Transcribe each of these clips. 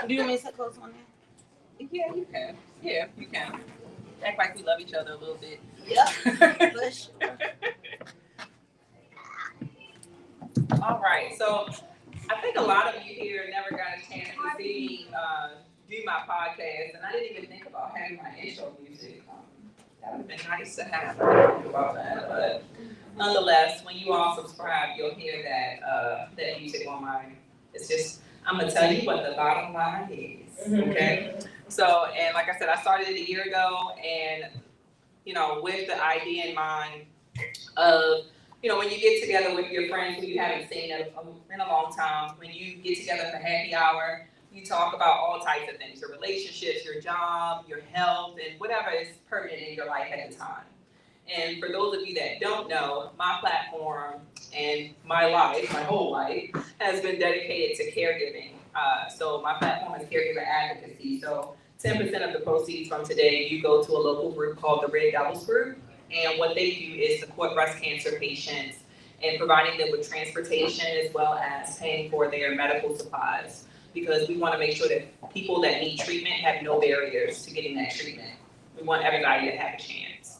Do you want me to close on that? Yeah, you can. Yeah, you can. Act like we love each other a little bit. Yep. For sure. All right. So I think a lot of you here never got a chance to see me do my podcast, and I didn't even think about having my intro music. That would have been nice to have. I didn't think about that, but nonetheless, when you all subscribe, you'll hear that music on mine. It's just I'm gonna tell you what the bottom line is. Okay. So, and like I said, I started it a year ago, and with the idea in mind of, when you get together with your friends who you haven't seen in a long time, when you get together for happy hour, you talk about all types of things, your relationships, your job, your health, and whatever is pertinent in your life at the time. And for those of you that don't know, my platform and my life, my whole life, has been dedicated to caregiving. So my platform is caregiver advocacy. So 10% of the proceeds from today, you go to a local group called the Red Devils Group. And what they do is support breast cancer patients and providing them with transportation as well as paying for their medical supplies. Because we want to make sure that people that need treatment have no barriers to getting that treatment. We want everybody to have a chance.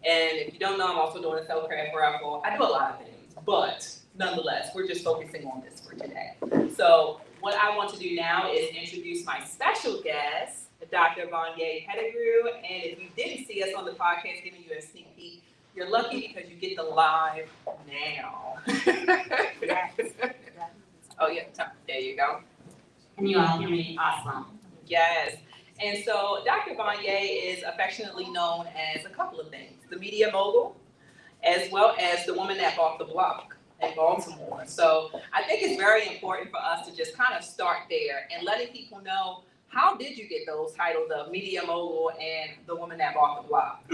And if you don't know, I'm also doing a self-care raffle. I do a lot of things, but nonetheless, we're just focusing on this for today. So what I want to do now is introduce my special guest, Dr. Vonyea Pettigrew. And if you didn't see us on the podcast, giving you a sneak peek, you're lucky because you get the live now. Yes. Oh, yeah, there you go. Can you all hear me? Awesome. Yes. And so Dr. Vonyea is affectionately known as a couple of things: the media mogul, as well as the woman that bought the block in Baltimore. So I think it's very important for us to just kind of start there and letting people know, how did you get those titles of media mogul and the woman that bought the block?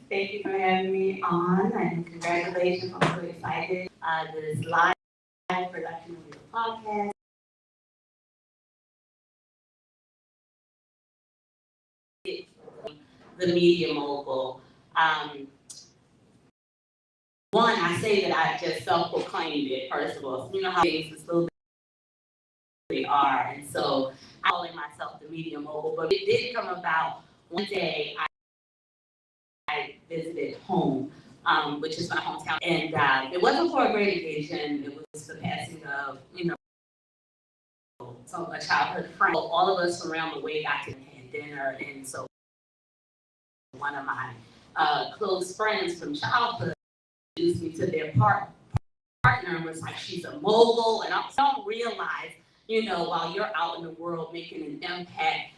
Thank you for having me on, and congratulations. I'm so excited. This live production of your podcast. The media mogul. One, I say that I just self-proclaimed it, first of all. So you know how things are still they are. And so I'm calling myself the media mogul, but it did come about one day. I visited home, which is my hometown, and it wasn't for a great occasion. It was the passing of, so a childhood friend. All of us from around the way got to have dinner, and so one of my close friends from childhood introduced me to their partner and was like, she's a mogul, and I don't realize, while you're out in the world making an impact,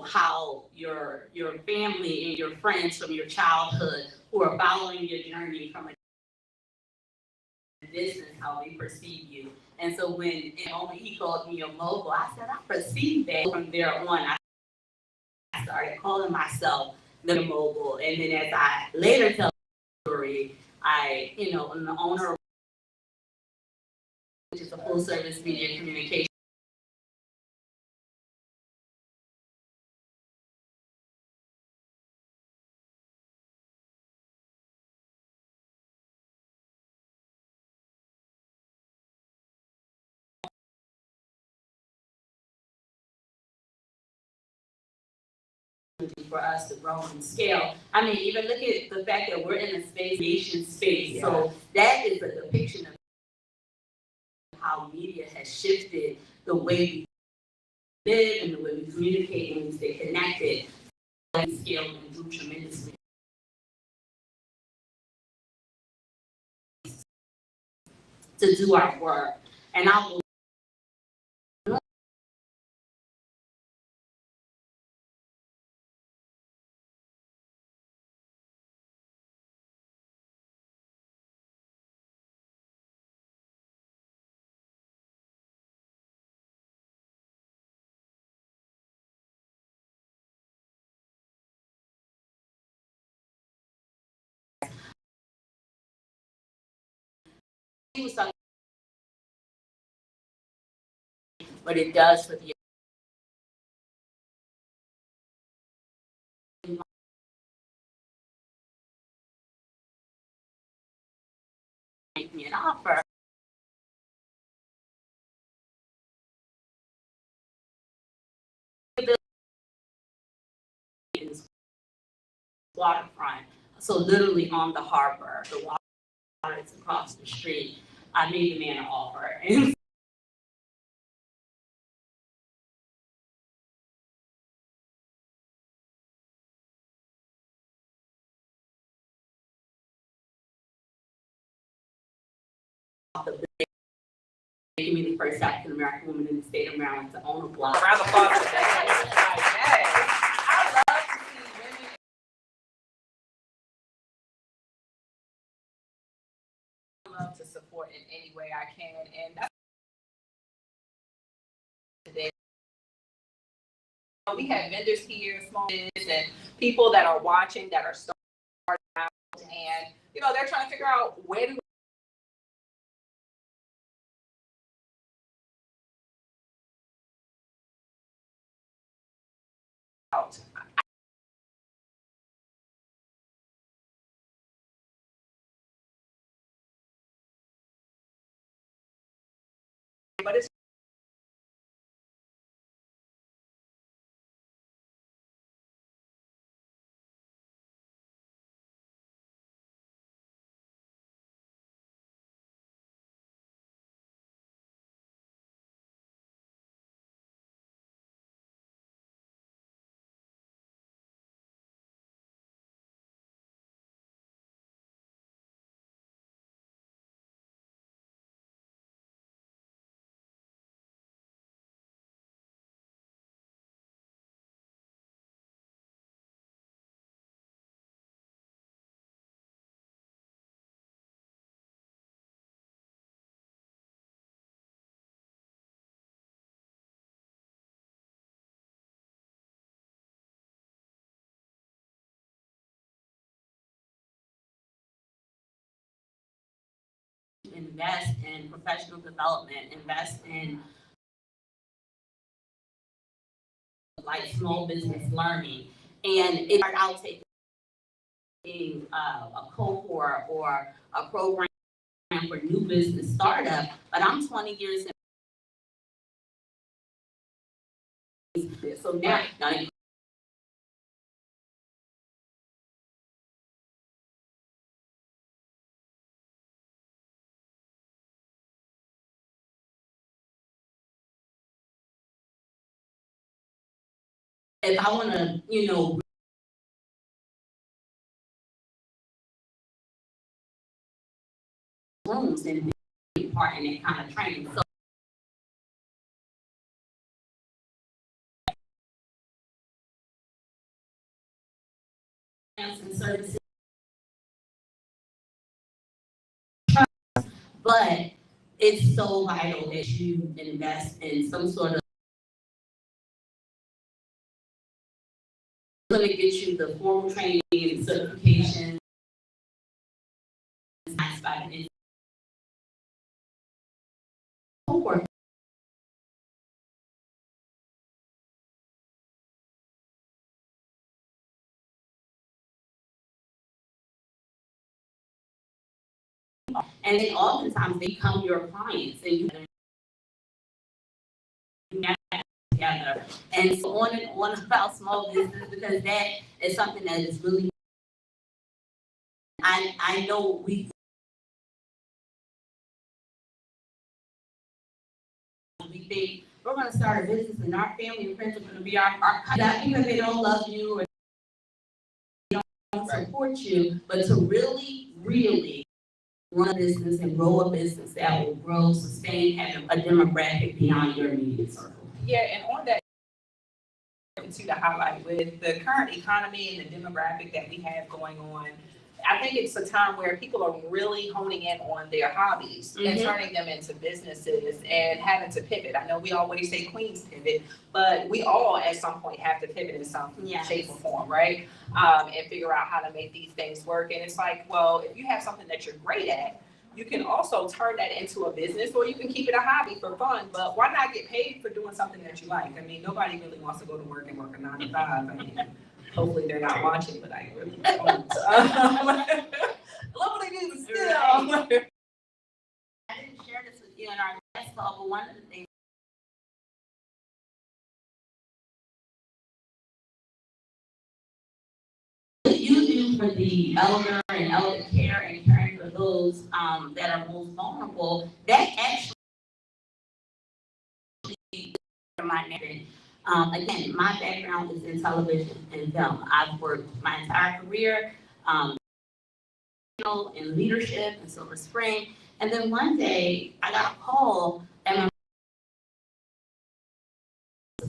how your family and your friends from your childhood who are following your journey from a distance, how they perceive you. And so when he called me a mogul, I said, I perceived that. From there on, I started calling myself the mogul. And then as I later tell the story, I'm the owner, which is a full service media communication. For us to grow and scale. I mean, even look at the fact that we're in a nation space. Yeah. So that is a depiction of how media has shifted the way we live and the way we communicate and we stay connected. And scale and do tremendously to do our work. And I will what it does for the environment. make me an offer. Waterfront, so literally on the harbor, the water is across the street. I made the man an offer, and making me the first African American woman in the state of Maryland to own a block. Round of applause for that. Like, yes. I love to see women. I love to support in any way I can, and that's today. We have vendors here, small business, and people that are watching that are starting out, and they're trying to figure out where do out. But it's invest in professional development, invest in like small business learning, and it I'll take a cohort or a program for new business startup, but I'm 20 years in. So now if I want to, rooms and be part in that kind of training. So and services, but it's so vital that you invest in some sort of going to get you the formal training and certification. And then oftentimes they become your clients and you together. And so on and on about small business, because that is something that is really, I know we think we're going to start a business and our family and friends are going to be our not because they don't love you or they don't support you, but to really, really run a business and grow a business that will grow, sustain, have a demographic beyond your immediate circle. Yeah, and on that, to highlight with the current economy and the demographic that we have going on, I think it's a time where people are really honing in on their hobbies and turning them into businesses and having to pivot. I know we always say queens pivot, but we all at some point have to pivot in some shape or form, right? And figure out how to make these things work. And it's like, well, if you have something that you're great at, you can also turn that into a business, or you can keep it a hobby for fun, but why not get paid for doing something that you like? I mean, nobody really wants to go to work and work a 9 to 5. I mean, hopefully they're not watching, but I really don't. Lovely news still. all, but one of the things that you do for the elder and elder care and caring for those that are most vulnerable, that actually my narrative. Again, my background is in television and film. I've worked my entire career in leadership in Silver Spring. And then one day I got a call at my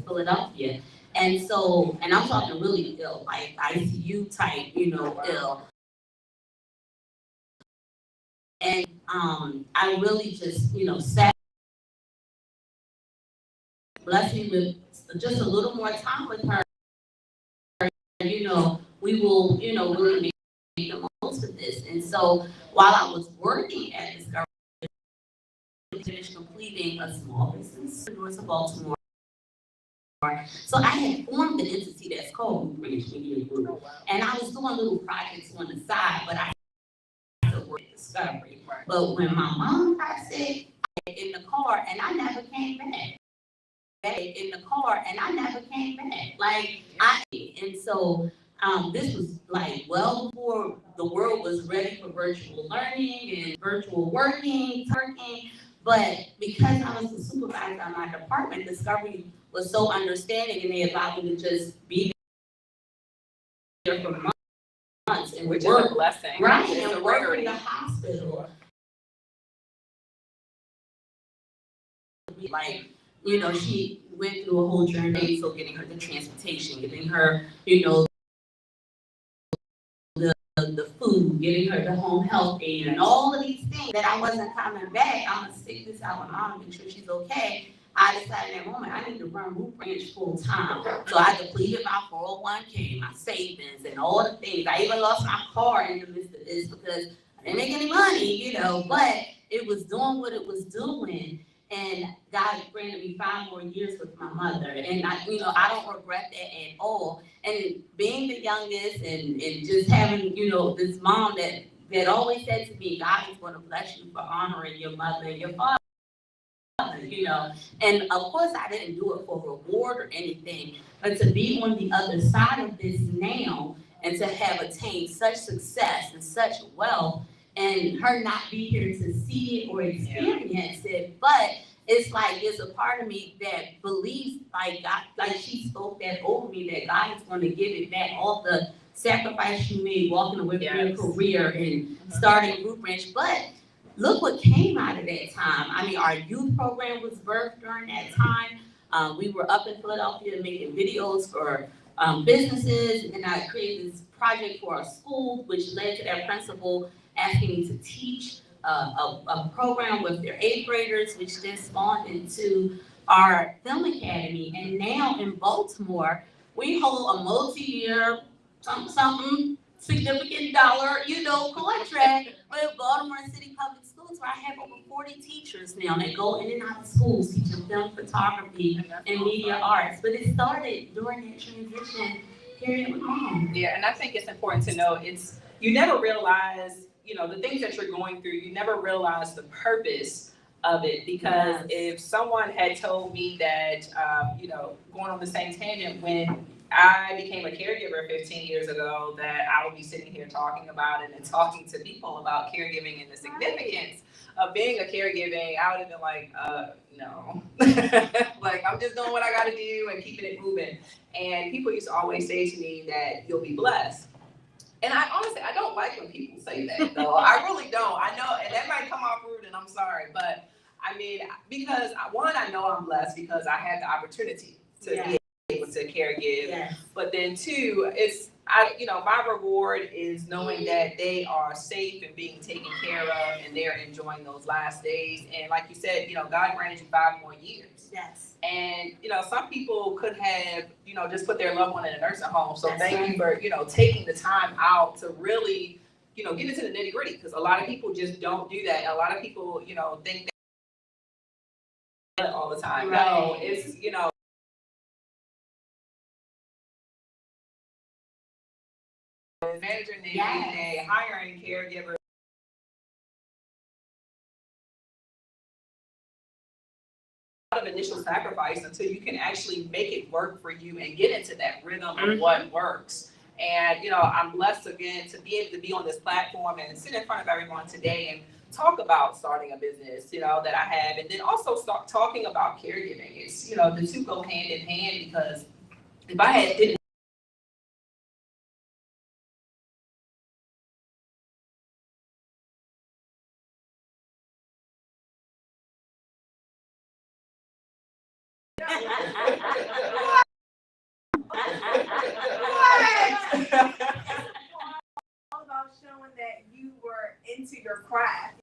Philadelphia. And so, and I'm talking really ill, like ICU type, ill. And I really just, sat, blessed me with just a little more time with her. We will, really make the most of this. And so while I was working at Discovery, I finished completing a small business in North Baltimore. So I had formed an entity that's called Root Branch Media Group. Oh, wow. And I was doing little projects on the side, but I still worked at Discovery. Right. But when my mom got sick, I was in the car and I never came back. In the car and I never came back. And so this was like well before the world was ready for virtual learning and virtual working. But because I was the supervisor of my department, Discovery was so understanding and they allowed me to just be there for months and which is a blessing. Right, and work in the hospital. She went through a whole journey, so getting her the transportation, getting her, the food, getting her the home health aid, and all of these things that I wasn't coming back. I'm gonna stick this out with mom, make sure she's okay. I decided in that moment I need to run Root Branch full time. So I depleted my 401k, my savings, and all the things. I even lost my car in the midst of this because I didn't make any money, but it was doing what it was doing. And God granted me 5 more years with my mother. And I don't regret that at all. And being the youngest and just having, this mom that always said to me, God is going to bless you for honoring your mother and your father, And of course I didn't do it for reward or anything, but to be on the other side of this now and to have attained such success and such wealth, and her not be here to see it or experience it, but it's like there's a part of me that believes, like God, like she spoke that over me, that God is going to give it back, all the sacrifice you made walking away from your career and starting Root Branch. But look what came out of that time. I mean, our youth program was birthed during that time. We were up in Philadelphia making videos for businesses, and I created this project for our school, which led to their principal asking me to teach a program with their 8th graders, which then spawned into our film academy. And now in Baltimore, we hold a multi-year something significant dollar, contract with Baltimore City Public Schools, where I have over 40 teachers now that go in and out of schools teaching film, photography, and media arts. But it started during that transition period with mom. Yeah, and I think it's important to know you never realize, the things that you're going through, you never realize the purpose of it, because if someone had told me that, going on the same tangent, when I became a caregiver 15 years ago, that I would be sitting here talking about it and talking to people about caregiving and the significance of being a caregiving, I would have been like, no. Like, I'm just doing what I gotta do and keeping it moving. And people used to always say to me that you'll be blessed. And I honestly don't like when people say that, though. I really don't. I know, and that might come off rude, and I'm sorry, but I mean, because one, I know I'm blessed because I had the opportunity to be able to caregive. But then two, my reward is knowing that they are safe and being taken care of, and they're enjoying those last days. And like you said, God granted you 5 more years. Yes. And, some people could have, just put their loved one in a nursing home. So thank you for, taking the time out to really, get into the nitty gritty, because a lot of people just don't do that. A lot of people, think that all the time. Right. No, it's, managing the day, hiring caregivers. of initial sacrifice until you can actually make it work for you and get into that rhythm of what works. And, you know, I'm blessed again to be able to be on this platform and sit in front of everyone today and talk about starting a business, you know, that I have, and then also start talking about caregiving. It's, you know, the two go hand in hand, because if I didn't all about showing that you were into your craft.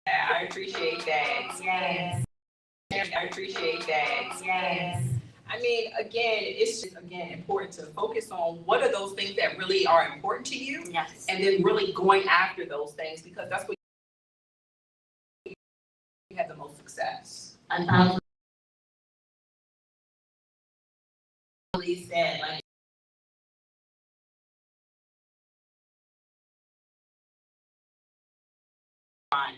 I appreciate that. Yes. I appreciate that. Yes. I mean, again, it's just, again, important to focus on what are those things that really are important to you, Yes. and then really going after those things, because that's what you have the most success. 1,000 really said, like, fine.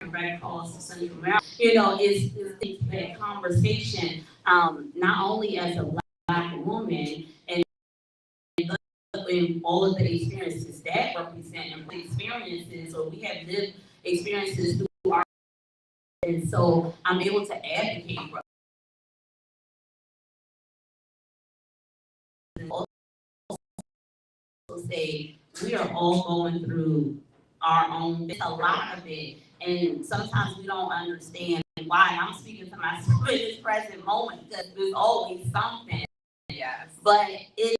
Red Cross of Central America, you know, is that conversation, not only as a Black woman, and in all of the experiences that represent and experiences, or we have lived experiences through our, and so I'm able to advocate for and also say we are all going through our own, it's a lot of it, and sometimes we don't understand why. And I'm speaking to myself in this present moment, because there's always something. Yes. But it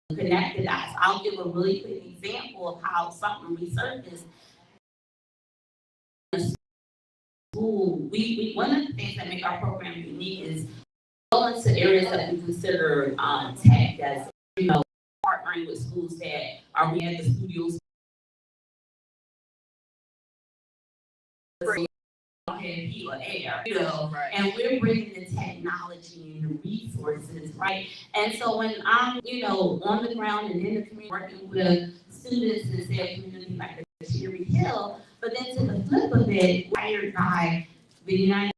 connected us. I'll give a really quick example of how something resurfaced. School, we one of the things that make our program unique is go into areas that we consider tech, as you know, partnering with schools that are we at the studios. Heat or air, you know, Right. and we're bringing the technology and the resources, right? And so when I'm, you know, on the ground and in the community working with students in their community like the Cherry Hill, but then to the flip of it, hired by the United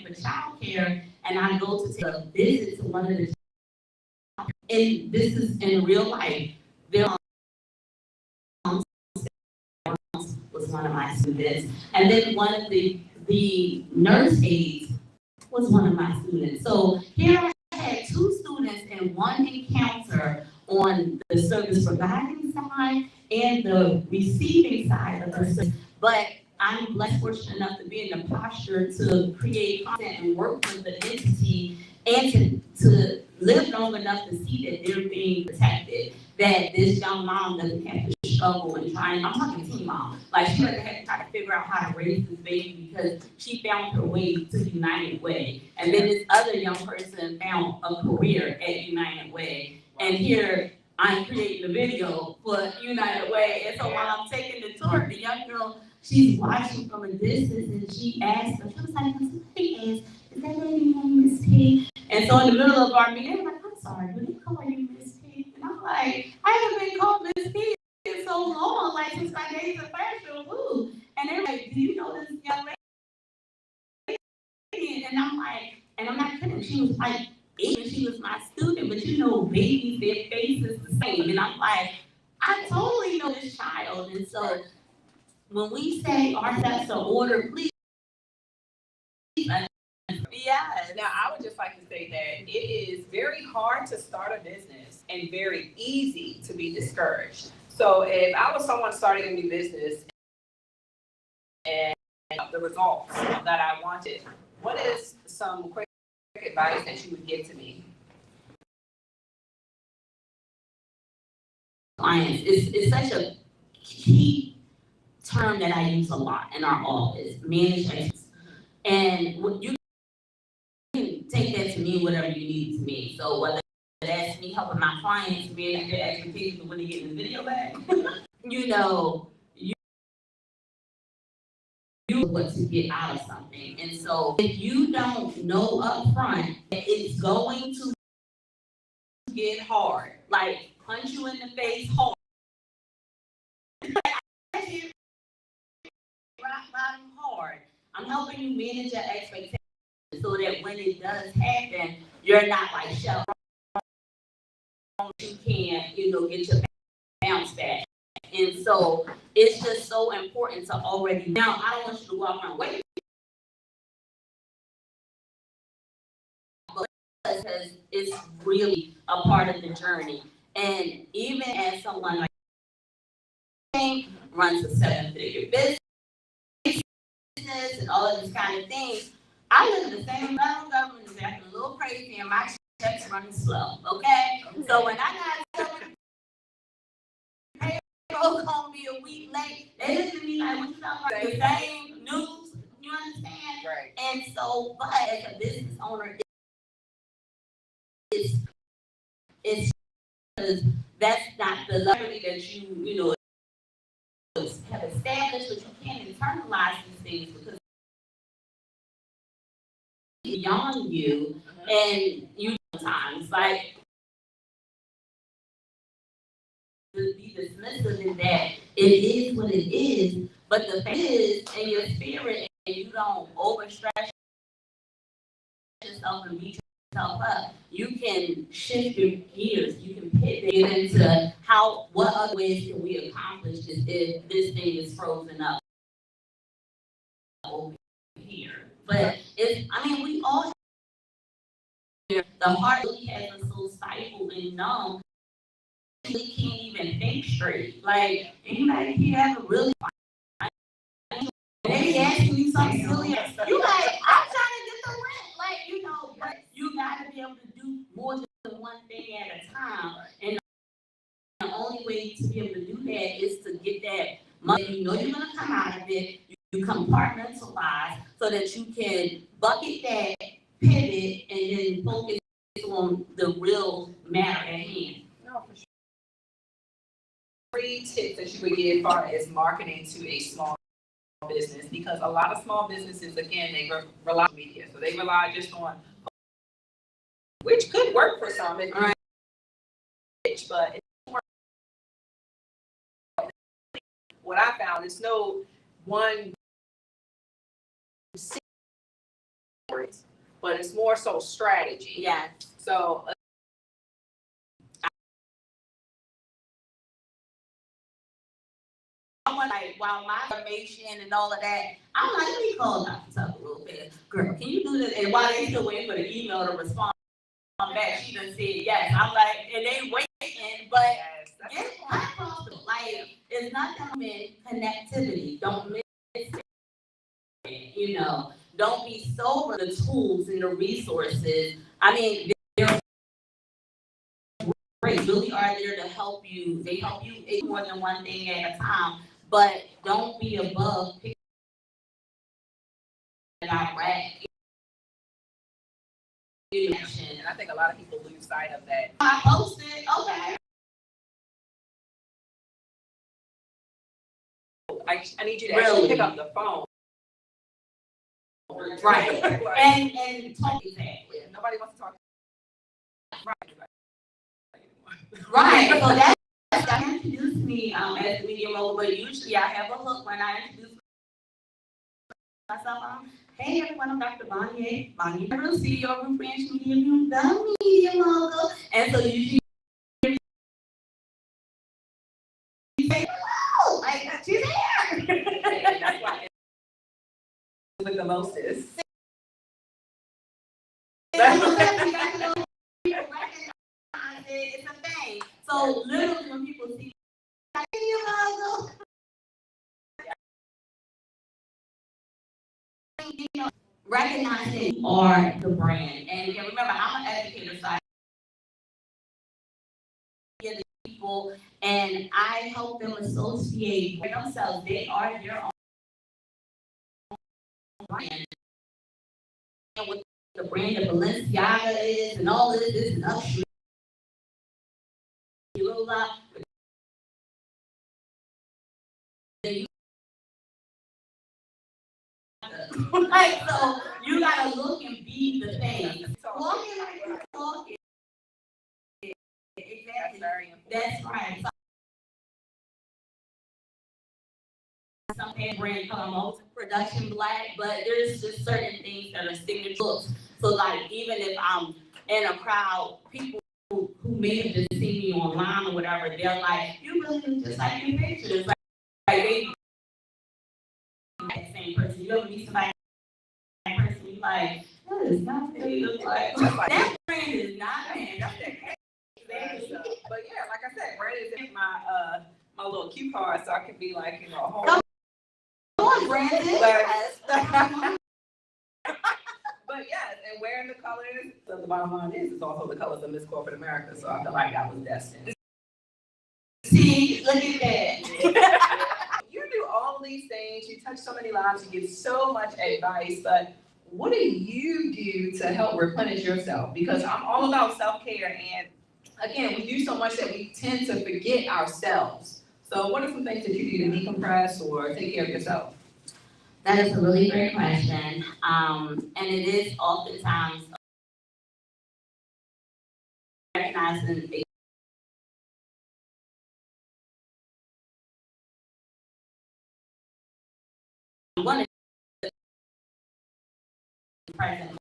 for Child Care, and I go to take a visit to one of the, and this is in real life. Their mom was one of my students, and then one of the nurse aides was one of my students. So here I had two students in one encounter on the service providing side and the receiving side of the service. But I'm blessed, fortunate enough to be in the posture to create content and work with the entity, and to live long enough to see that they're being protected, that this young mom doesn't have to struggle and try. And I'm talking teen mom, like she doesn't have to try to figure out how to raise this baby because she found her way to United Way. And then this other young person found a career at United Way. And here I'm creating a video for United Way. And so while I'm taking the tour, the young girl, she's watching from a distance, and she asked her, she was like, somebody asked, is that lady named Miss P? And so in the middle of our meeting, I'm like, I'm sorry, would they call you Miss P? And I'm like, I haven't been called Miss P in so long, like since my days of fashion. Woo. And they're like, do you know this young lady? I couldn't. She was like 8 and she was my student, but you know, babies, their face is the same. And I'm like, I totally know this child. And so when we say our steps are ordered, please. Yes. Now, I would just like to say that it is very hard to start a business and very easy to be discouraged. So if I was someone starting a new business and the results that I wanted, what is some quick advice that you would give to me? Clients, it's such a key term that I use a lot in our office, manage. And what you can take that to mean whatever you need it to mean. So whether that's me helping my clients manage their expectations when they get in the video back, you know, you what to get out of something. And so if you don't know up front that it's going to get hard, like punch you in the face hard. Rock bottom hard. I'm helping you manage your expectations so that when it does happen, you're not like shut you can't, get your bounce back. And so it's just so important to already now. I don't want you to walk around wait. Because it's really a part of the journey. And even as someone like runs a 7-figure business and all of these kind of things, I live in the same federal government is acting a little crazy and my checks running slow, okay? So when I got payroll gonna be a week late, they listen to me like, what you talking about? The same news, you understand? Right. And so, but as a business owner, it's because that's not the luxury that you have established, but you can't internalize these things because beyond you, and you sometimes like to be dismissive in that it is what it is, but the fact is in your spirit, and you don't overstretch yourself and beat yourself up. You can shift your gears. You can pivot into what other ways can we accomplish this if this thing is frozen up over here. But we all the heart really has us so stifled and numb. We can't even think straight. Like anybody here ever really maybe asking you something silly. You like, I'm trying to get the rent. Like, but you gotta be able to do more than one thing at a time. And the only way to be able to do that is to get that money. You know you're gonna come out of it. You compartmentalize so that you can bucket that, pivot, and then focus on the real matter at hand. No, for sure. 3 tips that you would give as far as marketing to a small business, because a lot of small businesses, again, they rely on media. So they rely just on, which could work for some, if you're rich, but what I found is no one secret, but it's more so strategy. Yeah. So like, while my information and all of that, I'm like, let me call Dr. Tucker real fast. Girl, can you do this? And while they still waiting for the email to respond back, she done said yes. I'm like, and they waiting, but it's possible. Like, it's not that connectivity. Don't miss it. Don't be sober the tools and the resources. They're great, really are there to help you. They help you in more than one thing at a time. But don't be above picking it out right. And I think a lot of people lose sight of that. I posted, okay. I need you to actually pick up the phone. Right. Like, and talk exactly. Nobody wants to talk. Right. So that introduced me as a media mogul, but usually I have a hook when I introduce myself, hey everyone, I'm Dr. Bonnie Rose, CEO of Root Branch Media Group, the media mogul. And so you say, hello, like, she's here. That's why with the mostest. It's a thing. So literally when people see media mogul, recognizing you are the brand. And remember, I'm an educator, so I get the people and I help them associate themselves. They are their own brand. And with the brand of Balenciaga is and all of this and luxury, like, so you gotta look and be the thing. Walking like you're talking. Exactly. That's right. Some brand come production black, but there's just certain things that are signature looks. So like even if I'm in a crowd, people who may have just seen me online or whatever, they're like, you really look just like your pictures. Like they that same person. You ever meet somebody that person, you like, that is not what you look like. That brand is not man. But yeah, like I said, brand is in my little cue card, so I can be like, a whole. Brandon. But yes, and wearing the colors, so the bottom line is also the colors of Miss Corporate America, so I feel like I was destined. See, look at that. You do all of these things, you touch so many lives, you give so much advice, but what do you do to help replenish yourself? Because I'm all about self-care, and again, we do so much that we tend to forget ourselves. So what are some things that you do to decompress or take care of yourself? That is a really great question. And it is oftentimes recognizing one of the present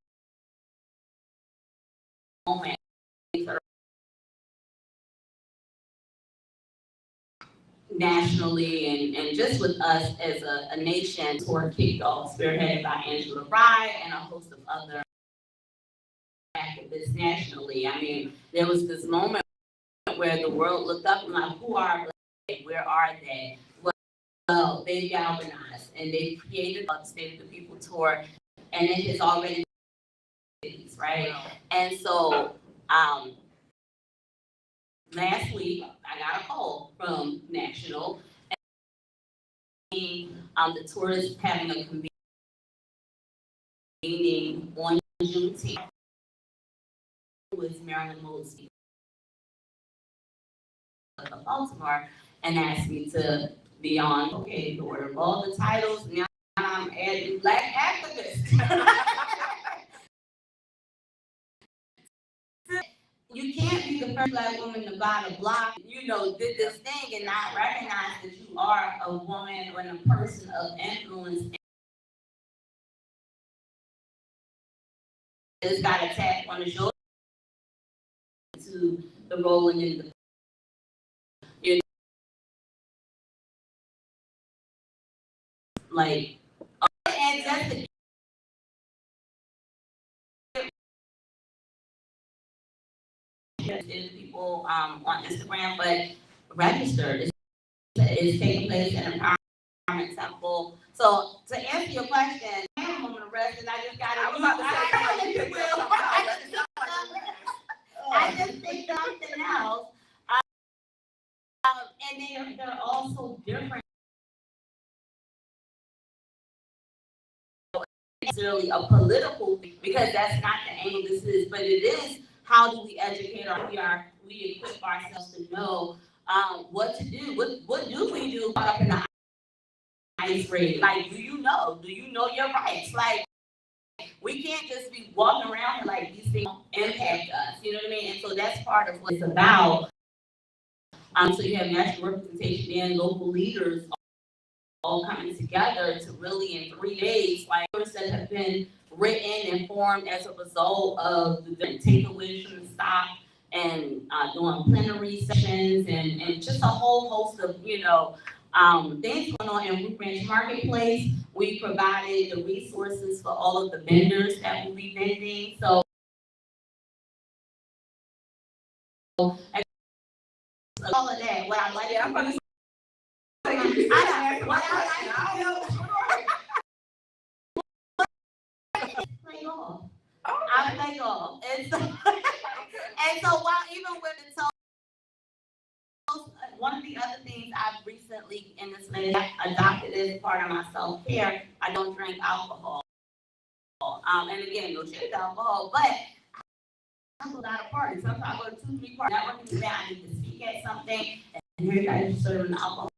moment nationally and just with us as a nation tour kicked off, spearheaded by Angela Rye and a host of other activists nationally. I mean, there was this moment where the world looked up and like, who are they? Where are they? Well, they galvanized and they created the State of the People tour, and it has already, right? And so, last week, I got a call from National, and the tour is having a convening on Juneteenth with Marilyn Mosby of Baltimore, and asked me to be on, okay, the order of all the titles, now I'm adding Black activists. You can't be the first Black woman to buy the block, did this thing and not recognize that you are a woman or a person of influence. It's got a tap on the shoulder to the rolling in the like, and that's the people on Instagram, but registered. It's taking place in Empowerment Temple. So to answer your question, I'm on the rest, and I just got it. I just think something else, and they're all so different. Necessarily a political thing, because that's not the angle this is, but it is how do we educate we equip ourselves to know what to do. What do we do up in the ice raid? Like, do you know your rights? Like, we can't just be walking around and like these things impact us, you know what I mean? And so that's part of what it's about. So you have national representation and local leaders all coming together to really in 3 days, like that have been written and formed as a result of the takeaways from the stop and doing plenary sessions and just a whole host of, things going on in Root Branch Marketplace. We provided the resources for all of the vendors that will be vending. So all of that, what I like. Yeah, I'm gonna say, Play golf. I play golf. And so, while even with the one of the other things I've recently in this minute adopted as part of my self-care, I don't drink alcohol. And again, no shit alcohol, but I go to a party. Sometimes I go to 2, 3 parties. Networking event, I need to speak at something, and here guys are serving alcohol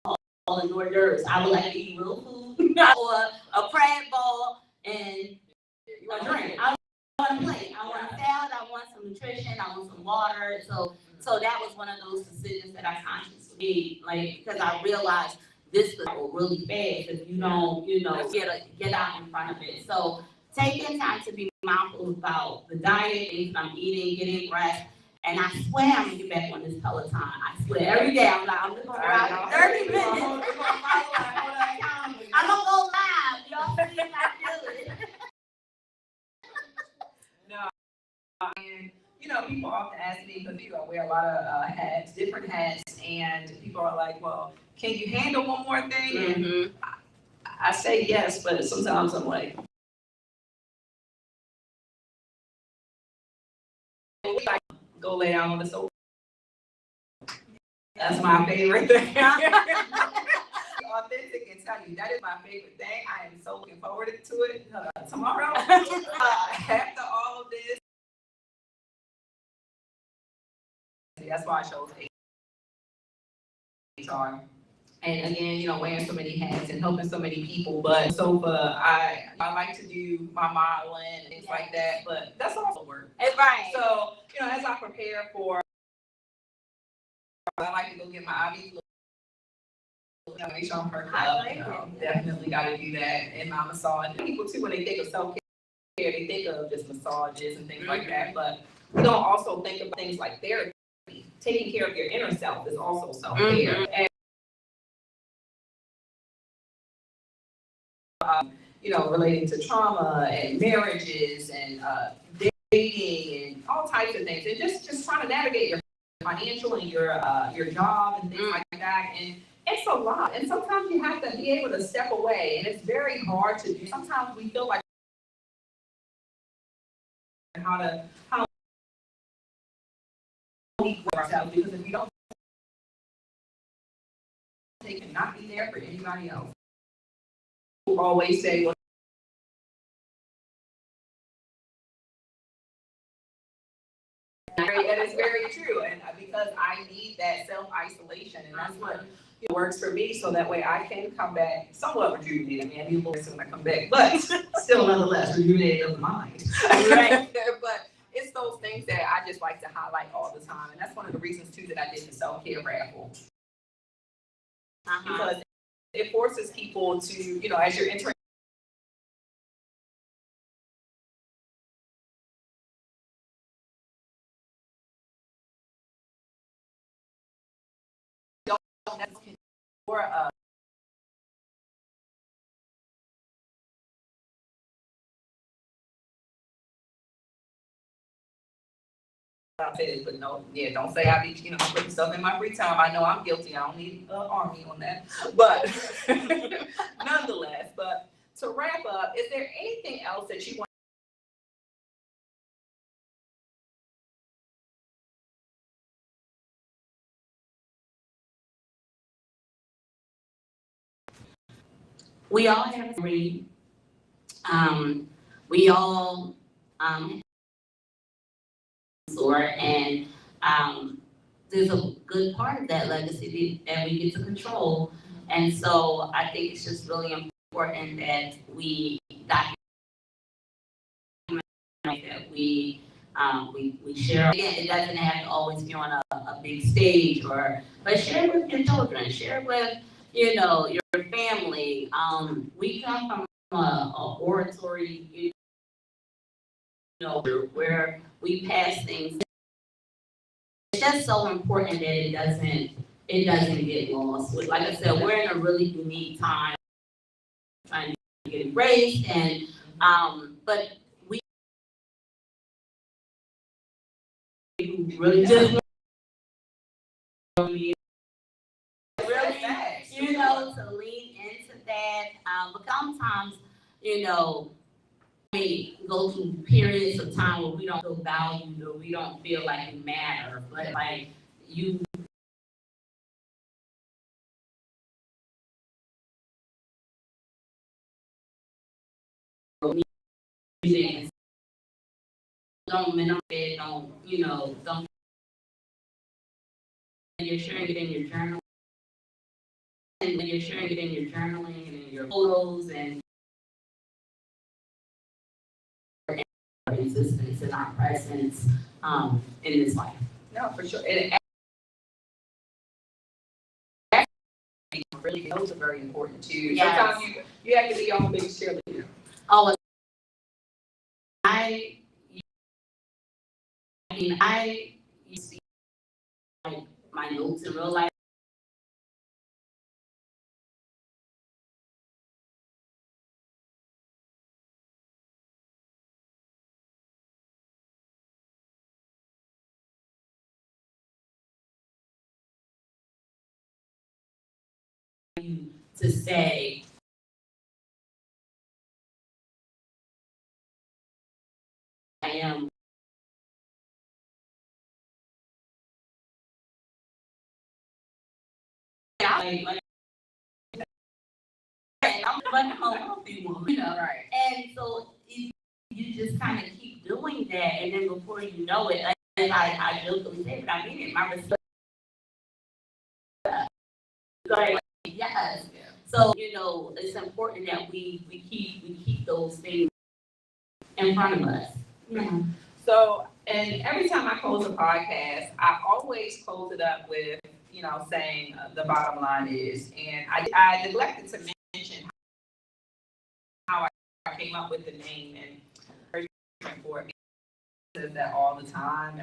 and hors d'oeuvres. I would like to eat real food or a crab ball and a drink. I want to play. I want a salad. I want some nutrition. I want some water. So that was one of those decisions that I consciously made, like, because I realized this could go really fast if you don't, get out in front of it. So taking time to be mindful about the diet, things I'm eating, getting rest. And I swear I'm gonna get back on this Peloton. I swear every day I'm just gonna ride 30 minutes. I'm gonna go live. Y'all see if I feel it. And people often ask me because I wear a lot of hats, different hats, and people are like, "Well, can you handle one more thing?" Mm-hmm. And I say yes, but sometimes I'm like, go lay down on the sofa. That's my favorite thing. Authentic and tell you that is my favorite thing. I am so looking forward to it tomorrow. After all of this, that's why I chose HR. And again, wearing so many hats and helping so many people. But sofa, I like to do my modeling and things like that. But that's also work. Right. So as I prepare for, I like to go get my IV fluid. Make sure I'm perked up. Definitely got to do that. And my massage. People too, when they think of self-care, they think of just massages and things like that. But we don't also think of things like therapy. Taking care of your inner self is also self-care. And relating to trauma and marriages and dating and all types of things, and just trying to navigate your financial and your job and things like that. And it's a lot. And sometimes you have to be able to step away, and it's very hard to do. Sometimes we feel like how we work ourselves, because if you don't, they cannot be there for anybody else. People always say, well, that is very true, and because I need that self-isolation, and that's what works for me, so that way I can come back somewhat rejuvenated. I mean, I need a little bit when I come back, but still nonetheless rejuvenated of the mind. Right. But it's those things that I just like to highlight all the time, and that's one of the reasons too that I did the self-care raffle. Because it forces people to, as you're entering or I say this, but don't say I be, putting stuff in my free time. I know I'm guilty. I don't need an army on that. But nonetheless, but to wrap up, is there anything else that you want? We all have to read. We all and there's a good part of that legacy that we get to control. And so I think it's just really important that we document, that we share. Again, it doesn't have to always be on a big stage, but share it with your children, share it with, your journaling, we come from a oratory, where we pass things. It's just so important that it doesn't get lost. Like I said, we're in a really unique time trying to get embraced and, but we really just really, to lean into that, but sometimes, we go through periods of time where we don't feel valued or we don't feel like we matter, but like you music, don't minimize it, don't, and you're sharing it in your journal, and when you're sharing it in your journaling and in your photos and our existence and our presence, in this life. No, for sure. And really, those are very important too. Yes. Sometimes you have to be your own biggest cheerleader. Oh, I mean, you see, like, my notes in real life. To say, I am. Like, I'm a healthy woman, Right. And so you just kind of keep doing that, and then before you know it, like I jokingly say, but I mean it, my respect. Like, yes. Yeah. So, it's important that we keep those things in front of us. Yeah. So, and every time I close a podcast, I always close it up with, saying the bottom line is, and I neglected to mention how I came up with the name and for it. Says that all the time.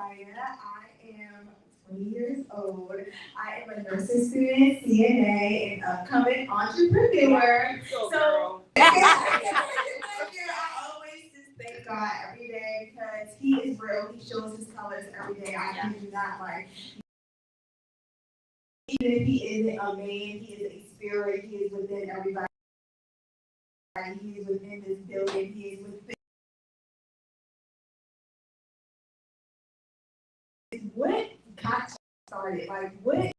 Mariah. I am 20 years old. I am a nursing student, CNA, and upcoming entrepreneur. So I always just thank God every day because He is real. He shows His colors every day. I do not like. Even if He isn't a man, He is a spirit. He is within everybody. He is within this building. He is within. What got started? Like what?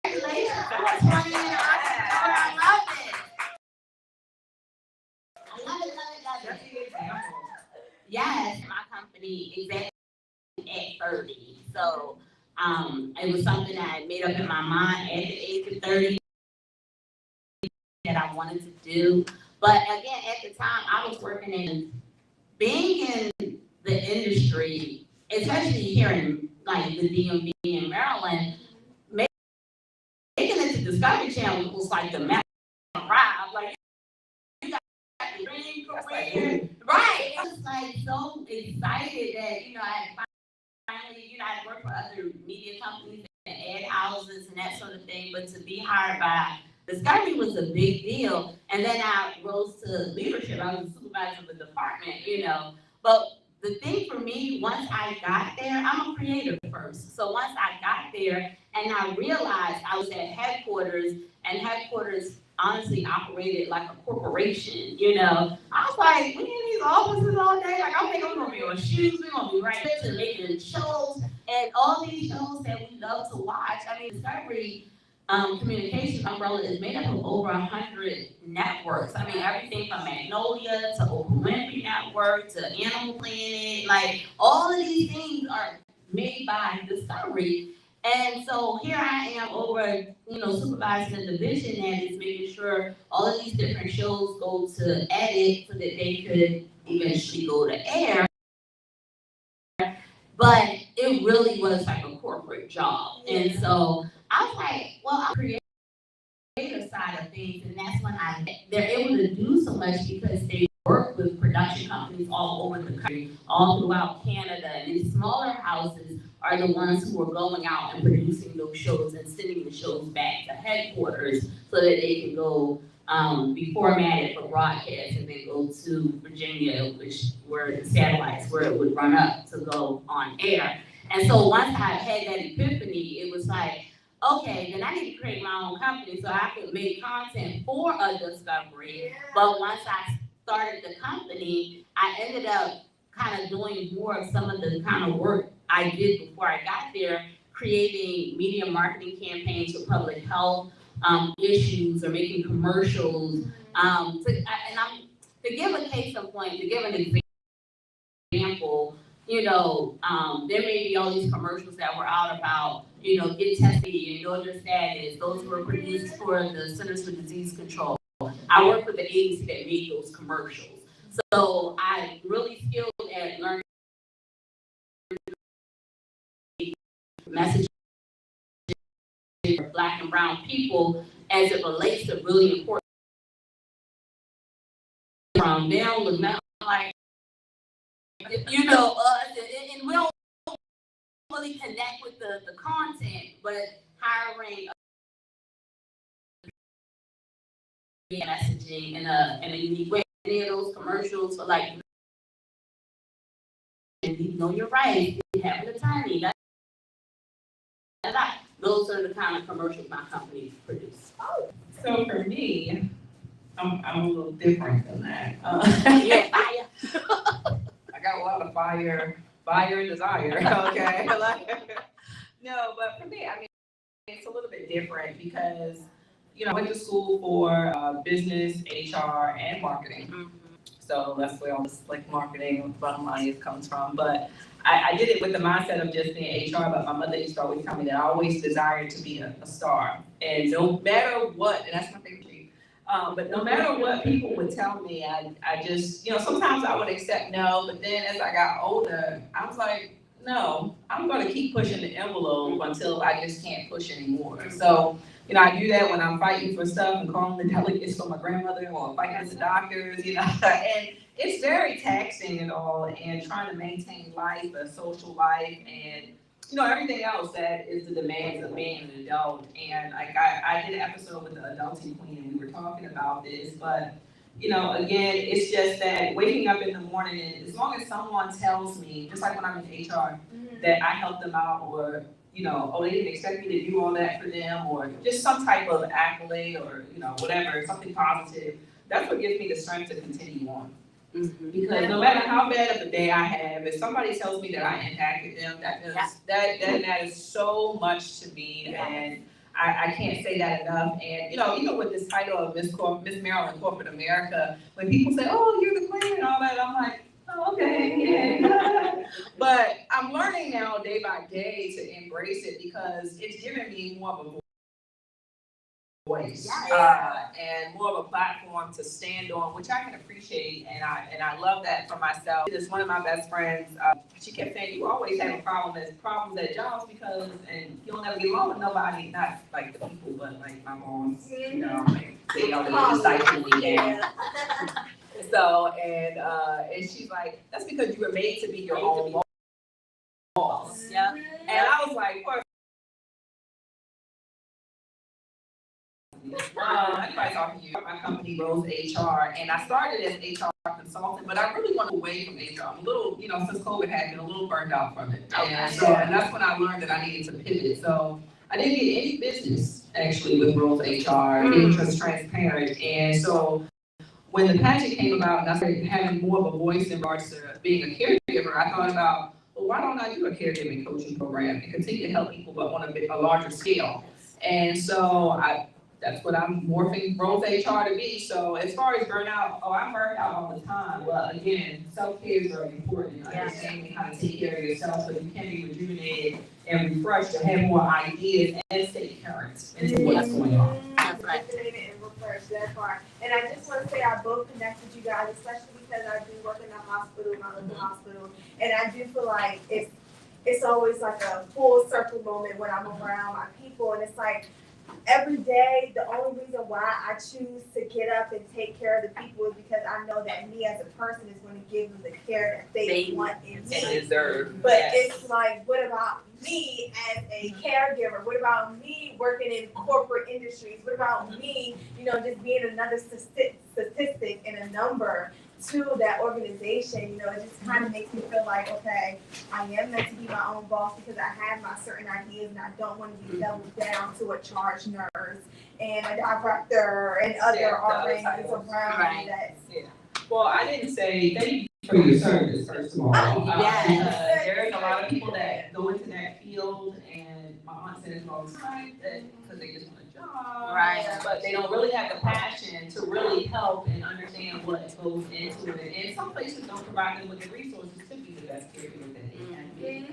Congratulations for what's running in the entrepreneur. I love it. I love it, love it, love That's it. the example. Yes, my company exactly at 30. So it was something I made up in my mind at the age of 30 that I wanted to do. But again, at the time, I was working in, being in the industry, especially here in like the DMV in Maryland, making it to Discovery Channel was like the map ride. Like, you got the dream career. Right. I was like so excited that, I finally, I worked for other media companies and ad houses and that sort of thing, but to be hired by Discovery was a big deal. And then I rose to leadership. I was a supervisor of the department. But the thing for me, once I got there, I'm a creator first. So once I got there and I realized I was at headquarters, and headquarters honestly operated like a corporation, I was like, we in these offices all day. Like, I think I'm gonna be on shoes, we're gonna be writing and making shows, and all these shows that we love to watch. I mean, Discovery Communications umbrella is made up of over 100 networks. I mean, everything from Magnolia to Oprah Winfrey Network to Animal Planet, like all of these things are made by Discovery. And so here I am over, supervising a division that is making sure all of these different shows go to edit so that they could eventually go to air. But it really was like a corporate job. And so I was like, well, I'm creative side of things, and that's when they're able to do so much because they work with production companies all over the country, all throughout Canada, and these smaller houses are the ones who are going out and producing those shows and sending the shows back to headquarters so that they can go be formatted for broadcast and then go to Virginia, which were the satellites where it would run up to go on air. And so once I had that epiphany, it was like, okay, then I need to create my own company so I could make content for a Discovery. But once I started the company, I ended up kind of doing more of some of the kind of work I did before I got there, creating media marketing campaigns for public health issues or making commercials. To give a case in point, to give an example, there may be all these commercials that were out about, get tested and know your status. Those were produced for the Centers for Disease Control. I work for the agency that made those commercials. So I really skilled at learning messaging for Black and brown people as it relates to really important. From them was not like, and we don't really connect with the content, but hiring messaging in a unique way. Any of those commercials for like, you know your rights, you have an attorney. Those are the kind of commercials my company produce. So for me, I'm a little different than that. Yeah, fire. I got a lot of fire and desire, okay? No, but for me, I mean, it's a little bit different because, I went to school for business, HR, and marketing. Mm-hmm. So that's where all this like marketing, bottom line comes from. But I did it with the mindset of just being HR, but my mother used to always tell me that I always desired to be a star. And no matter what, and that's my favorite thing, but no matter what people would tell me, I just, sometimes I would accept no, but then as I got older, I was like, no, I'm gonna keep pushing the envelope until I just can't push anymore. So, I do that when I'm fighting for stuff and calling the delegates for my grandmother or fighting with the doctors, and it's very taxing and all, and trying to maintain life, a social life, and everything else that is the demands of being an adult. And like I did an episode with the Adulting Queen, and we were talking about this, but again, it's just that waking up in the morning, and as long as someone tells me, just like when I'm in HR, that I helped them out, or oh, they didn't expect me to do all that for them, or just some type of accolade, or whatever, something positive, that's what gives me the strength to continue on. Because no matter how bad of a day I have, if somebody tells me that I impacted them, that matters so much to me, and I can't say that enough. And even with this title of Miss Maryland Corporate America, when people say, "Oh, you're the queen," and all that, I'm like, "Oh, okay, yeah." But I'm learning now, day by day, to embrace it, because it's giving me more of a voice, and more of a platform to stand on, which I can appreciate, and I love that for myself. It's one of my best friends. She kept saying, "You always have problems at jobs because, and you'll never get along with nobody." Not like the people, but like my moms, like they always stifle me. And so, and she's like, "That's because you were made to be your own boss." Yeah. And I was like, I'm probably talking to you. My company, Rose HR, and I started as HR consultant, but I really went away from HR. I'm a little, since COVID happened, a little burned out from it. And that's when I learned that I needed to pivot. So I didn't get any business actually with Rose HR, being just transparent. And so when the pageant came about and I started having more of a voice in regards to being a caregiver, I thought about, well, why don't I do a caregiving coaching program and continue to help people, but on a larger scale? And so that's what I'm morphing Rose HR to be. So as far as burnout, I'm burnt out all the time. Well, again, self-care is very important. Understanding how to take care of yourself so you can be rejuvenated and refreshed and have more ideas and stay current into what's going on. That's right. And refreshed, that part. And I just want to say I both connected you guys, especially because I do work in the hospital, my local hospital, and I do feel like it's always like a full circle moment when I'm around my people, and it's like, every day, the only reason why I choose to get up and take care of the people is because I know that me as a person is going to give them the care that they want in me. They deserve. But it's like, what about me as a caregiver? What about me working in corporate industries? What about me, just being another statistic and a number to that organization? It just kind of makes me feel like, okay, I am meant to be my own boss because I have my certain ideas and I don't want to be doubled down to a charge nurse and a director and other RNs around that. Yeah. Well, I didn't say thank you for your service, first of all. Yes. There's a lot of people that go into that field, and my aunt said it all the time, that because they just want a job, Right. but they don't really have the passion to really help and understand what goes into it. And some places don't provide them with the resources to be the best caregiver that they can be,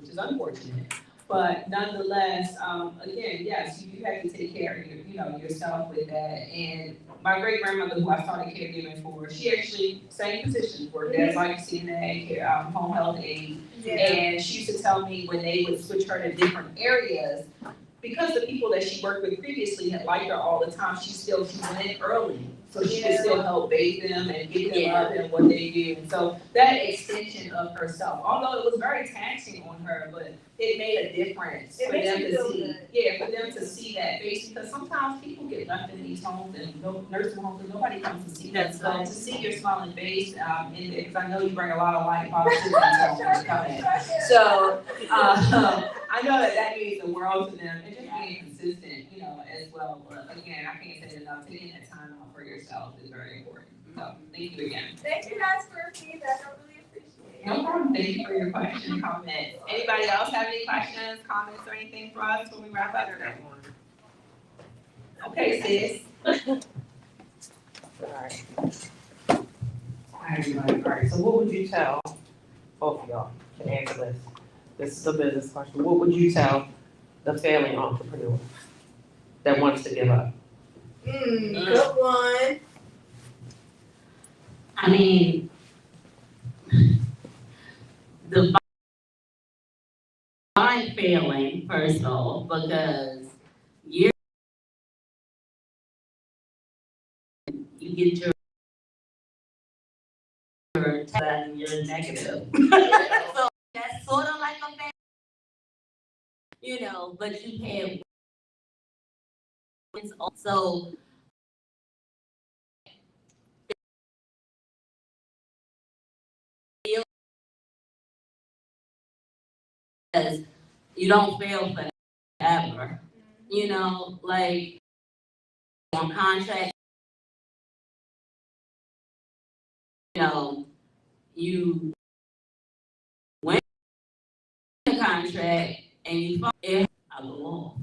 which is unfortunate. But nonetheless, again, yes, you do have to take care of yourself with that. And my great grandmother, who I started caregiving for, she actually same positions, worked as like CNA, home health aide, and she used to tell me when they would switch her to different areas, because the people that she worked with previously had liked her all the time, she went in early. So she could still help bathe them and get them up and what they do. And so that extension of herself, although it was very taxing on her, but it made a difference for them to see. Yeah, for them to see that face, because sometimes people get left in these homes and nursing homes and nobody comes to see them. So to see your smiling face in there, because I know you bring a lot of light positivity when you come in. So I know that means the world to them, and just being consistent, as well. But again, I can't say it enough. Taking that time out for yourself is very important. So thank you again. Thank you guys for your feedback. I really appreciate it. No problem. Thank you for your question, comment. Anybody else have any questions, comments, or anything for us when we wrap up today? Okay, sis. All right, everybody. All right, so what would you tell both of y'all can answer this. This is a business question. What would you tell the failing entrepreneur that wants to give up? Good one. I mean, define failing, first of all, because you get your test and you're negative. So that's sort of like a fail, you know, but you had wins. So because you don't fail forever, you know, like on contract, you know, you win the contract and you fall, I go off.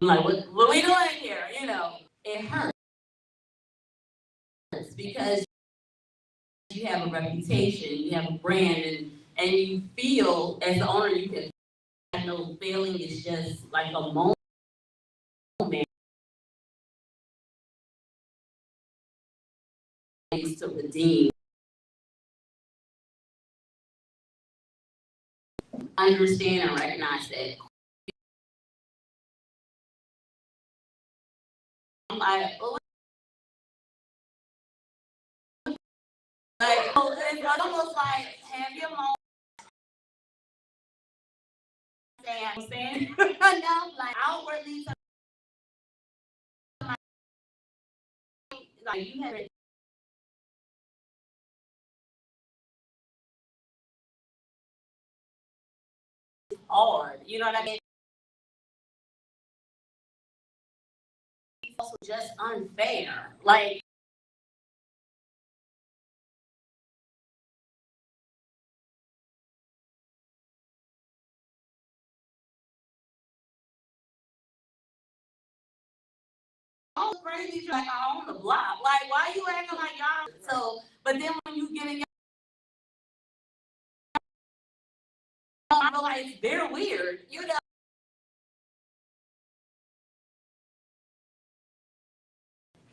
Like, what we doing here? You know, it hurts because you have a reputation, you have a brand, and you feel as the owner you can. I know failing is just like a moment to redeem. Understand and recognize that. Like, oh, it's almost like have your moment. I'm saying, enough, like outwardly, like you have it hard. You know what I mean? It's also just unfair. Like. All crazy, like I own the block. Like, why you acting like y'all? So, but then when you get in your, I feel like it's very weird, you know.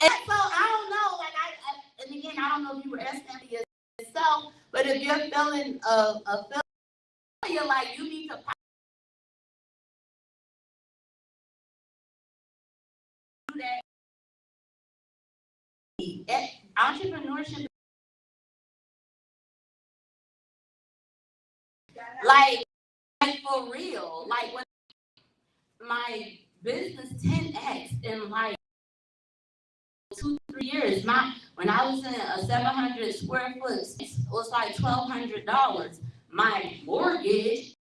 And so I don't know, like and again, I don't know if you were asking me yourself, but if you're feeling a failure, like you need to do that. Entrepreneurship, like for real, like when my business 10x in like 2-3 years. When I was in a 700 square foot, it was like $1,200. My mortgage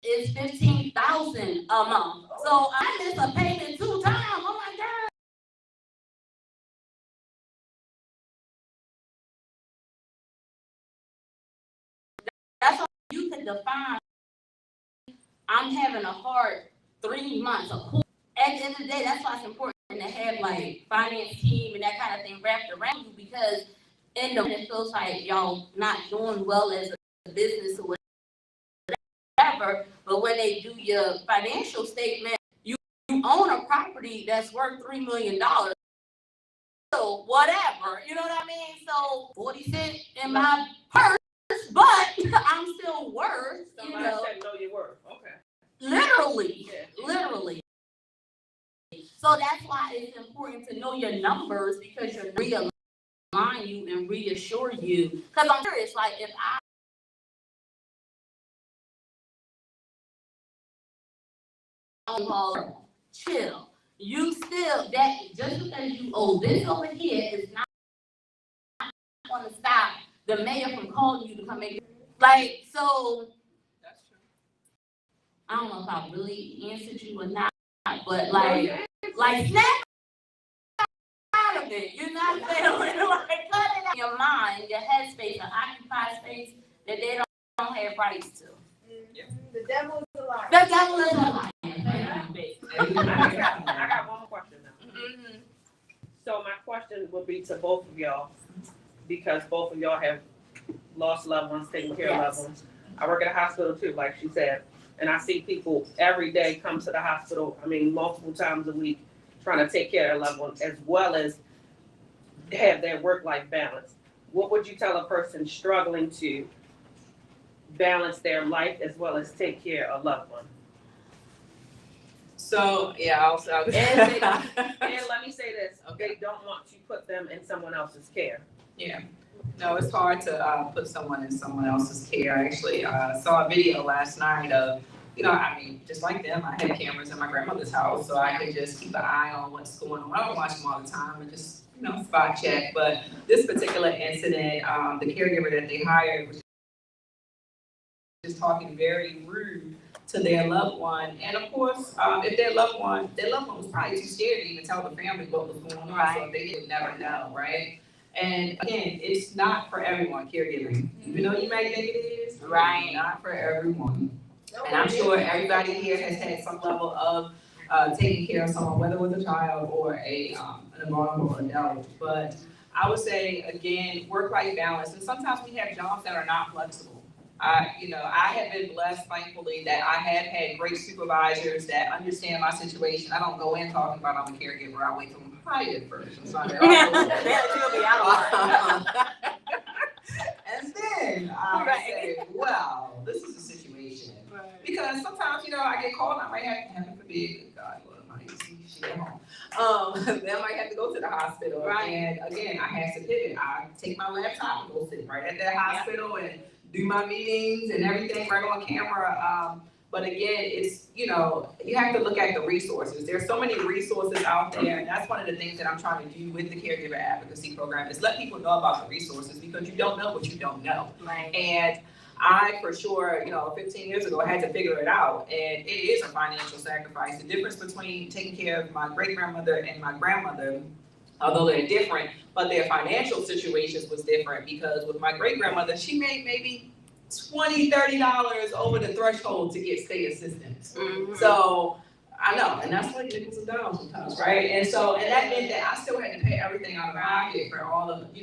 is $15,000 a month. So I miss a payment 2 times. Oh my God. That's how you can define. I'm having a hard 3 months, a quarter. At the end of the day, that's why it's important to have like finance team and that kind of thing wrapped around you, because in the it feels like y'all not doing well as a business or whatever, but when they do your financial statement, you own a property that's worth $3 million. So whatever, you know what I mean? So 40 cents in my purse, but I'm still worth, you know. Said know your worth. Okay. Literally, Yeah. literally. So that's why it's important to know your numbers, because you're realign you and reassure you. Because I'm curious, like if I chill, you still that just because you owe this over here is not going to stop the mayor from calling you to come in. Like, so That's true. I don't know if I really answered you or not, but like snap out of it. You're not failing. Like, cut it out of your mind, your headspace, your occupied space that they don't have rights to. The devil is a liar. The devil is a liar. I got one more question now. Mm-hmm. So my question would be to both of y'all, because both of y'all have lost loved ones, taking care of Yes. loved ones. I work at a hospital too, like she said, and I see people every day come to the hospital, I mean, multiple times a week, trying to take care of their loved ones, as well as have their work-life balance. What would you tell a person struggling to balance their life as well as take care of a loved one? So, yeah, I'll And they don't- And let me say this, they don't want to put them in someone else's care. Yeah, no, it's hard to put someone in someone else's care. I actually saw a video last night of, I mean, just like them, I had cameras in my grandmother's house, so I could just keep an eye on what's going on. I don't watch them all the time, and just, spot check. But this particular incident, the caregiver that they hired was just talking very rude to their loved one. And of course, if their loved one was probably too scared to even tell the family what was going on, so they would never know, right? And again, it's not for everyone, caregiving. Even though you may think it is, Right. not for everyone. And I'm sure everybody here has had some level of taking care of someone, whether it was a child or an vulnerable adult. But I would say, again, work-life balance, and sometimes we have jobs that are not flexible. I have been blessed, thankfully, that I have had great supervisors that understand my situation. I don't go in talking about I'm a caregiver. I wait till I'm hired first. And so I'm She'll be out and then I say, well, this is a situation. Because sometimes, I get called, I might have to, heaven forbid, good God, Lord, I might see she at home. Then I might have to go to the hospital. Right. And again, I have to pivot. I take my laptop and go sit right at that hospital and do my meetings and everything right on camera. But again, it's, you have to look at the resources. There's so many resources out there, and that's one of the things that I'm trying to do with the Caregiver Advocacy Program is let people know about the resources, because you don't know what you don't know. Right. And I, for sure, 15 years ago, had to figure it out, and it is a financial sacrifice. The difference between taking care of my great-grandmother and my grandmother, although they're different, but their financial situations was different, because with my great-grandmother, she made maybe $20, $30 over the threshold to get state assistance. Mhm. So I know, and that's like nickels and dimes sometimes, right? And that meant that I still had to pay everything out of my pocket for all of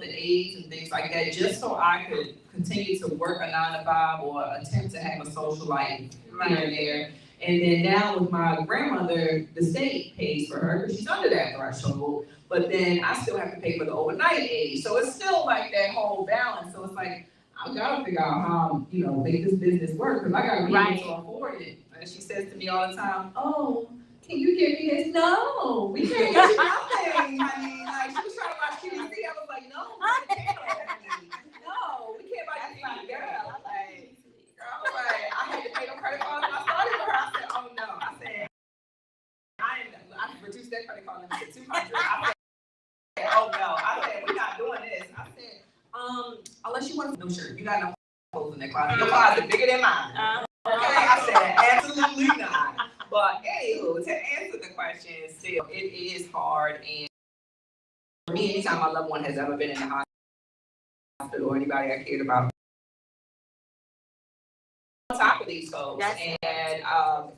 the aids and things like that, just so I could continue to work a 9 to 5 or attempt to have a social life here and there. And then now with my grandmother, the state pays for her because she's under that threshold, but then I still have to pay for the overnight aid. So it's still like that whole balance. So it's like, I gotta figure out how, make this business work, because I gotta be able to afford it. And she says to me all the time, oh, can you give me this? No, we can't get you nothing, honey. Like, she was trying to watch QVC. I was like, no, we can't. No, we can't buy you anything, girl. I had to pay no credit cards when I started with her. I said, oh no. I said, I reduced that credit card limit to $200. I said, oh no. I said, we're not doing this. I said, unless you want no shirt, you got no clothes in that closet. Your closet bigger than mine. Okay, I said absolutely not. But anywho, to answer the question, still it is hard, and for me, anytime my loved one has ever been in the hospital or anybody I cared about, on top of these folks, and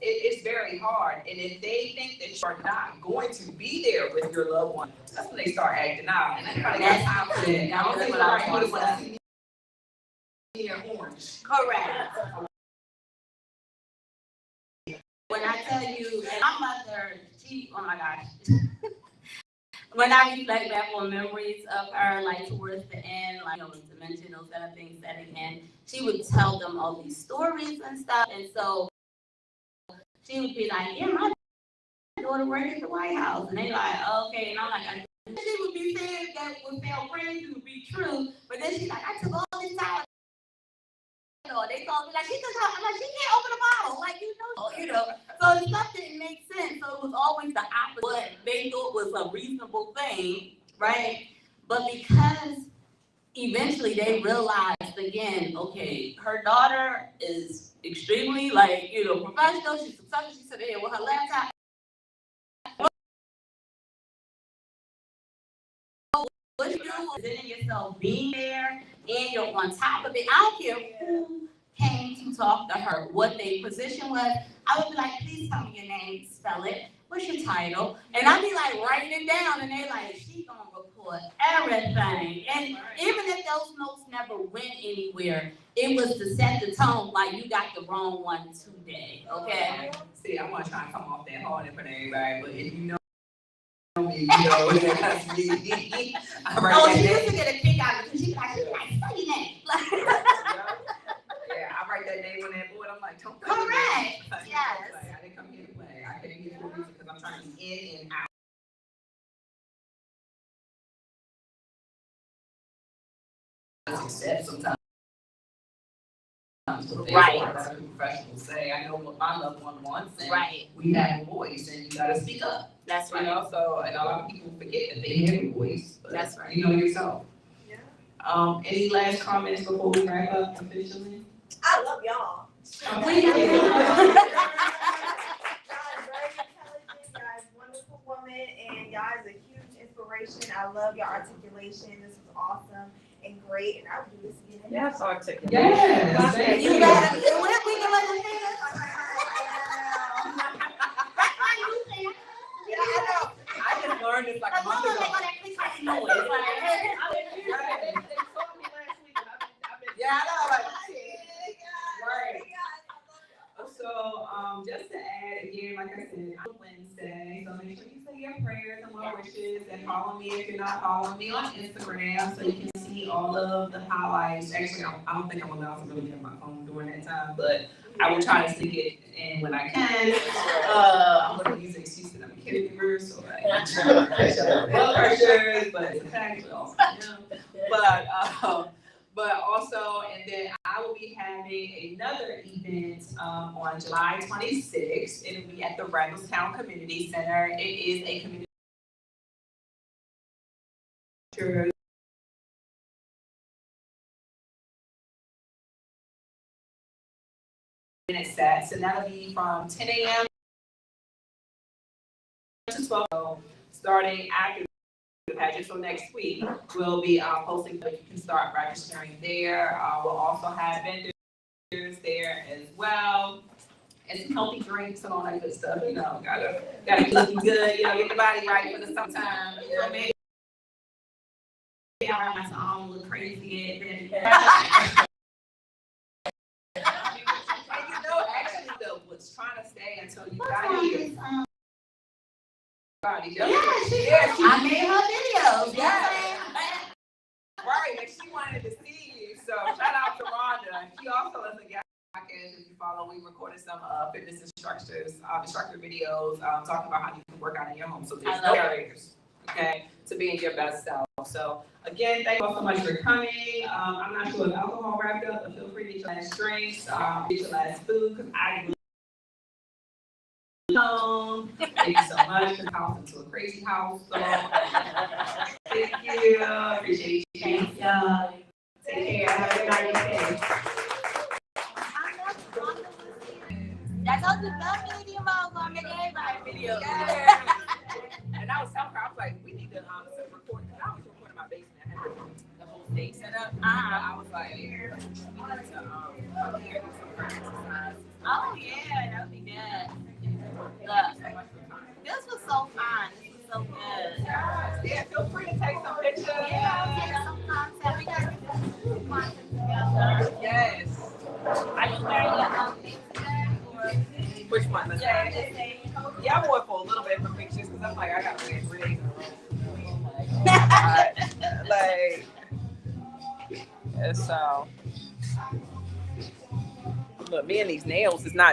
it's very hard. And if they think that you're not going to be there with your loved one, that's when they start acting out. And I kind of got time for that. I don't think what I want to see here orange. Correct. When I tell you, and my mother, oh my gosh. When I reflect back on memories of her, like towards the end, like, dementia, those kind of things setting in, she would tell them all these stories and stuff. And so she would be like, yeah, my daughter worked at the White House. And they like, okay. And I'm like, she would be saying that would sound crazy, would be true. But then she's like, I took all this time. They told me, like, she took out, I'm like, she can't open a bottle, like, So the stuff didn't make sense. So it was always the opposite. What they thought was a reasonable thing, right? But because eventually they realized again, okay, her daughter is extremely, professional. She's successful. She sat here with her laptop. What you do is presenting yourself being there, and you're on top of it. I don't care who came to talk to her, what their position was. I would be like, please tell me your name, spell it. What's your title? And I'd be like writing it down, and they're like, she gonna report for everything. And even if those notes never went anywhere, it was to set the tone, like you got the wrong one today, okay? See, I want to try and come off that hard in front of everybody, but if you know me, you know that's me. I write Oh, that she name. used to get a kick out of it, because she like, say your name. Yeah, I write that name on that board. I'm like, don't play Correct, with me. yes. I didn't come here to play. I came here for a reason because I'm trying to be in and out. Success sometimes. Right. That's what professionals say. I know what my loved one wants, and Right, we have a voice, and you gotta speak up. that's You right. know, so, and a lot of people forget that they have a voice, but That's right. you know yourself. Yeah. Any last comments before we wrap up officially? I love y'all. We do. Y'all is very intelligent, y'all is wonderful woman, and y'all is a huge inspiration. I love your articulation. This was awesome and great, and I would do this again. Yes, articulate. Yes, thank You you. better, what we doing here? Yeah, I know. I just learned this like a month ago. Yeah, I know, like, right. So, just to add again, like I said, on Wednesday, so make sure you say your prayers and well wishes, and follow me if you're not following me on Instagram, so you can see all of the highlights. Actually, I don't think I'm allowed to really get on my phone during that time, but I will try to sneak it in when I can. I'm gonna use the excuse that I'm a caregiver, so like, blood pressures, but it's a fact, but also, but also, and then I will be having another event on July 26th. It'll be at the Randallstown Community Center. It is a community sets, and that'll be from 10 a.m. to 12, so starting after the pageant. So next week, we'll be posting, so you can start registering there. We'll also have vendors there as well, and some healthy drinks and all that good stuff. You know, gotta keep looking good. You know, get your body right for the summertime. You know, maybe around my song look crazy and you know, actually, was trying to stay until you got here. I made her videos, yeah. Right, and she wanted to see you, so shout out to Rhonda. She also is a guest podcast, if you follow. We recorded some fitness instructor videos, talking about how you can work out in your home. So there's no barriers, okay, to being your best self. So again, thank you all so much for coming. I'm not sure if alcohol wrapped up, but feel free to get your last drinks, get your last food, because I thank you so much for house into a crazy house. So thank you. Appreciate you. Thank you. Take care. Have a good night. That's all the love video mode gonna make everybody video. And I was telling her, I was like, we need to record, because I was recording my basement. I had the whole stage set up. I was like, we need to come here and do some exercise. Oh yeah, that would be good. Look, this was so fun. This was so good. Yeah, feel free to take some pictures. Yeah, take some content. We got some content together. Yes. Are you wearing your thing today? Or? Which one? The same? Yeah, I wore it for a little bit for pictures, because I'm like, I got to wear it 3 days in a row. Like, and so, look, me and these nails is not